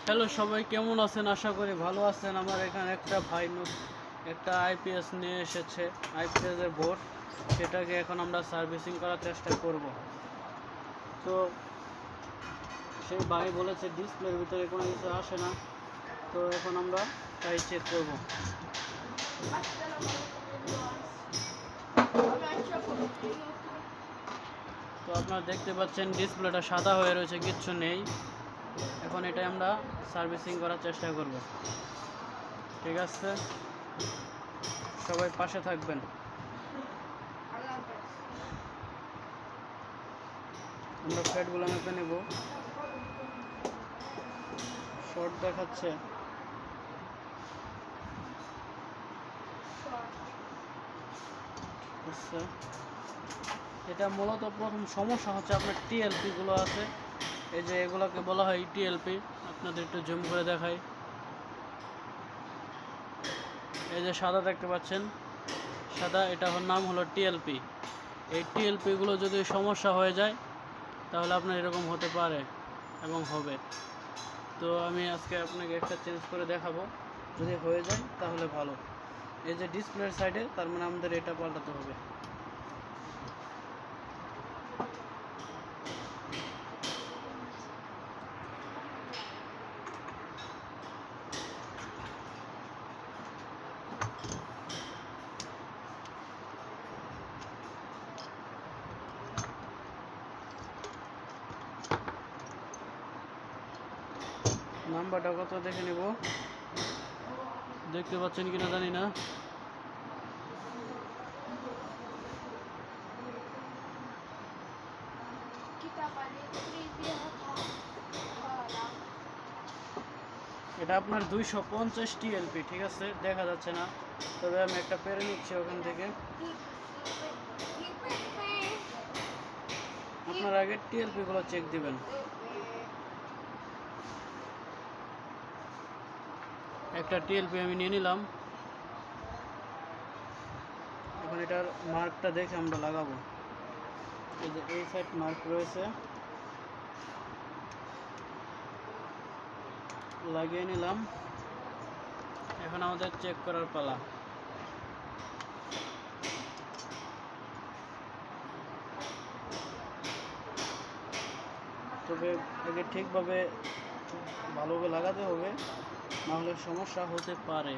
Hello সবাই, কেমন আছেন? আশা করি ভালো আছেন। আমার এখানে একটা ভাই একটা আইপিএস নিয়ে এসেছে, আইপিএসের বোর্ড। সেটাকে এখন আমরা সার্ভিসিং করার চেষ্টা করব। তো সেই ভাই বলেছে ডিসপ্লের ভিতরে কোনো কিছু আসে না, তো এখন আমরা তাই চেক করব। তো আপনারা দেখতে পাচ্ছেন ডিসপ্লেটা সাদা হয়ে রয়েছে, কিচ্ছু নেই। এখন এটাই আমরা সার্ভিসিং করার চেষ্টা করব। ঠিক আছে, সবাই পাশে থাকবেন। আমরা ফ্যাটগুলো মেপে নেব। শর্ট দেখাচ্ছে, আচ্ছা। এটা মূলত প্রথম সমস্যা হচ্ছে আপনার টিএলপি গুলো আছে, এই যে এগুলোকে বলা হয় টিএলপি। আপনাদের একটু জুম করে দেখাই। এই যে সাদা দেখতে পাচ্ছেন, সাদা, এটা নাম হলো টিএলপি। এই টিএলপি গুলো যদি সমস্যা হয়ে যায় তাহলে আপনার এরকম হতে পারে এবং হবে। তো আমি আজকে আপনাকে একটা চেঞ্জ করে দেখাবো, যদি হয়ে যায় তাহলে ভালো। এই যে ডিসপ্লের সাইডে, তার মানে আমাদের এটা পাল্টাতে হবে। নাম্বারটা কত দেখে নেব, দেখতে পাচ্ছেন কিনা জানি না। এটা আপনার 250 টিএলপি, ঠিক আছে, দেখা যাচ্ছে না, তবে আমি একটা পেরে নিচ্ছি ওখান থেকে। আপনার আগে টিএলপি গুলো চেক দিবেন। একটা টিএলপি আমি নিয়ে নিলাম। এখন এটার মার্কটা দেখে আমরা লাগাবো। এই যে এই সাইড মার্ক রয়েছে, লাগিয়ে নিলাম। এখন আমাদের চেক করার পালা। তবে আগে ঠিকভাবে ভালোভাবে লাগাতে হবে, নাহলে সমস্যা হতে পারে।